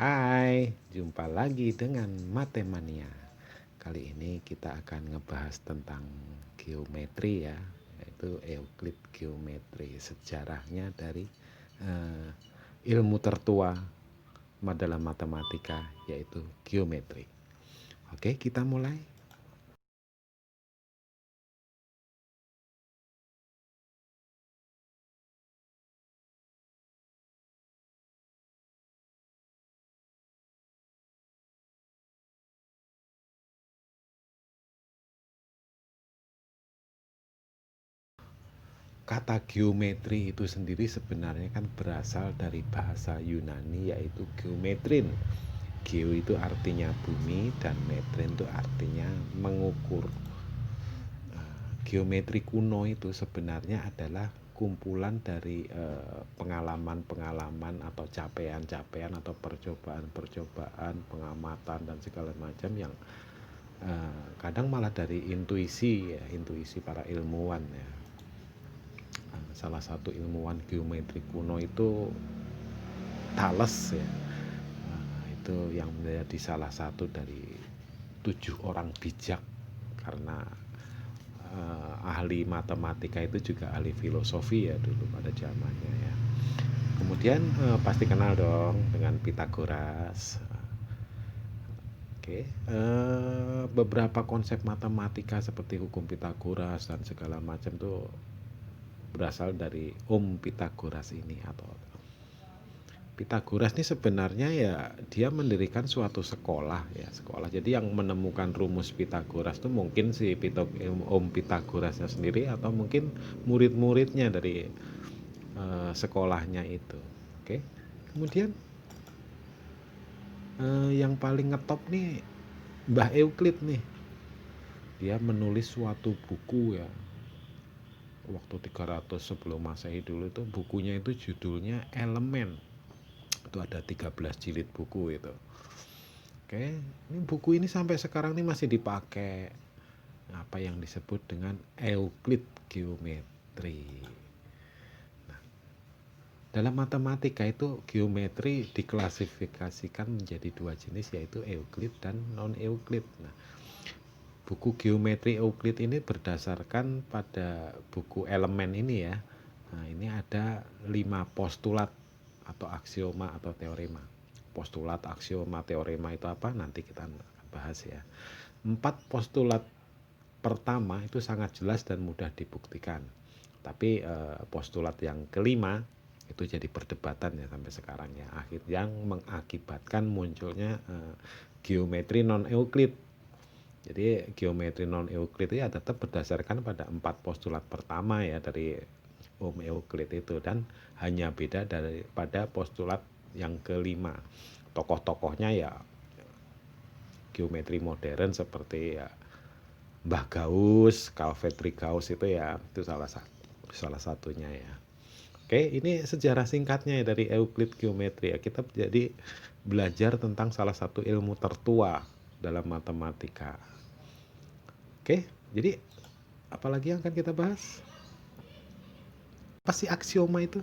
Hai, jumpa lagi dengan Matemania. Kali ini kita akan ngebahas tentang geometri ya, yaitu Euclid geometri, sejarahnya dari eh, ilmu tertua dalam matematika, yaitu geometri. Oke, kita mulai. Kata geometri itu sendiri sebenarnya kan berasal dari bahasa Yunani, yaitu geometrin. Geo itu artinya bumi dan metrin itu artinya mengukur. Geometri kuno itu sebenarnya adalah kumpulan dari pengalaman-pengalaman atau capaian-capaian atau percobaan-percobaan pengamatan dan segala macam yang kadang malah dari intuisi ya, intuisi para ilmuwan ya. Salah satu ilmuwan geometri kuno itu Thales ya. Itu yang menjadi salah satu dari 7 orang bijak, karena ahli matematika itu juga ahli filosofi ya dulu pada zamannya ya. Kemudian pasti kenal dong dengan Pitagoras. Oke, beberapa konsep matematika seperti hukum Pitagoras dan segala macam tuh berasal dari Om Pitagoras ini. Atau Pitagoras ini sebenarnya ya dia mendirikan suatu sekolah ya, sekolah. Jadi yang menemukan rumus Pitagoras itu mungkin si Om Pitagorasnya sendiri atau mungkin murid-muridnya dari sekolahnya itu. Oke. Kemudian yang paling ngetop nih Mbah Euclid nih. Dia menulis suatu buku ya. Waktu 300 sebelum Masehi dulu itu bukunya itu judulnya Elemen. Itu ada 13 jilid buku itu. Oke, ini buku ini sampai sekarang ini masih dipakai, apa yang disebut dengan Euclid geometri. Dalam matematika itu geometri diklasifikasikan menjadi 2 jenis, yaitu Euclid dan non-Euclid. Nah, buku geometri Euclid ini berdasarkan pada buku Elemen ini ya. Nah, ini ada 5 postulat atau aksioma atau teorema. Postulat, aksioma, teorema itu apa? Nanti kita bahas ya. 4 postulat pertama itu sangat jelas dan mudah dibuktikan. Tapi postulat yang kelima itu jadi perdebatan ya sampai sekarang ya. Akhirnya yang mengakibatkan munculnya geometri non Euclid. Jadi geometri non Euclid ya tetap berdasarkan pada 4 postulat pertama ya dari Om Euclid itu, dan hanya beda daripada postulat yang kelima. Tokoh-tokohnya ya geometri modern seperti ya Mbah Gauss, Carl Friedrich Gauss itu ya, itu salah satunya ya. Oke, ini sejarah singkatnya ya dari Euclid geometri ya. Kita jadi belajar tentang salah satu ilmu tertua dalam matematika. Oke, jadi apalagi yang akan kita bahas? Apa sih aksioma itu?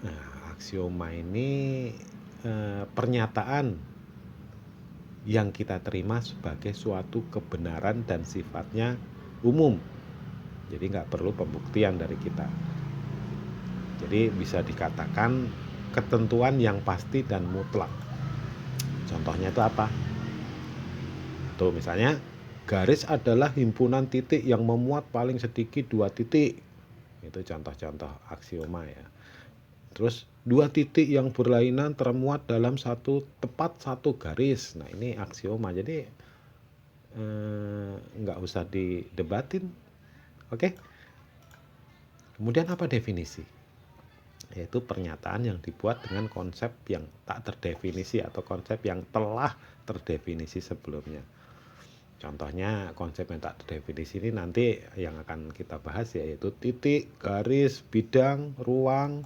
Nah, aksioma ini pernyataan yang kita terima sebagai suatu kebenaran dan sifatnya umum. Jadi nggak perlu pembuktian dari kita. Jadi bisa dikatakan ketentuan yang pasti dan mutlak. Contohnya itu apa? Tuh misalnya, garis adalah himpunan titik yang memuat paling sedikit 2 titik. Itu contoh-contoh aksioma ya. Terus 2 titik yang berlainan termuat dalam tepat satu garis. Nah ini aksioma. Jadi nggak usah didebatin. Oke. Kemudian apa definisi? Yaitu pernyataan yang dibuat dengan konsep yang tak terdefinisi atau konsep yang telah terdefinisi sebelumnya. Contohnya konsep yang tak terdefinisi ini nanti yang akan kita bahas, yaitu titik, garis, bidang, ruang.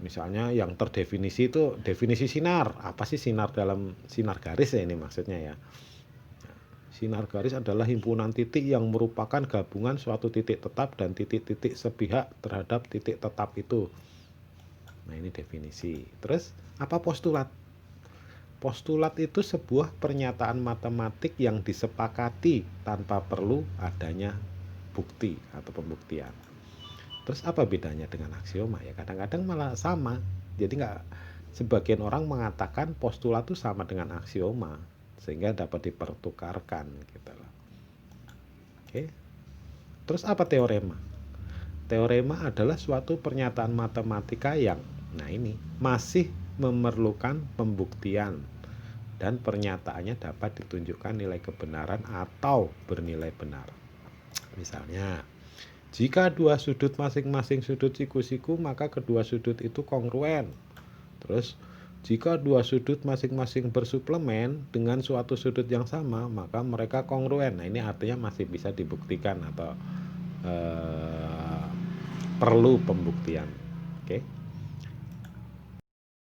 Misalnya yang terdefinisi itu definisi sinar. Apa sih sinar dalam sinar garis ya, ini maksudnya ya. Sinar garis adalah himpunan titik yang merupakan gabungan suatu titik tetap dan titik-titik sepihak terhadap titik tetap itu. Nah, ini definisi. Terus apa postulat? Postulat itu sebuah pernyataan matematik yang disepakati tanpa perlu adanya bukti atau pembuktian. Terus apa bedanya dengan aksioma? Ya kadang-kadang malah sama. Jadi nggak, sebagian orang mengatakan postulat itu sama dengan aksioma sehingga dapat dipertukarkan gitu loh. Oke. Terus apa teorema? Teorema adalah suatu pernyataan matematika yang, nah ini, masih memerlukan pembuktian dan pernyataannya dapat ditunjukkan nilai kebenaran atau bernilai benar. Misalnya, jika dua sudut masing-masing sudut siku-siku, maka kedua sudut itu kongruen. Terus, jika dua sudut masing-masing bersuplemen dengan suatu sudut yang sama, maka mereka kongruen. Nah, ini artinya masih bisa dibuktikan atau perlu pembuktian. Oke.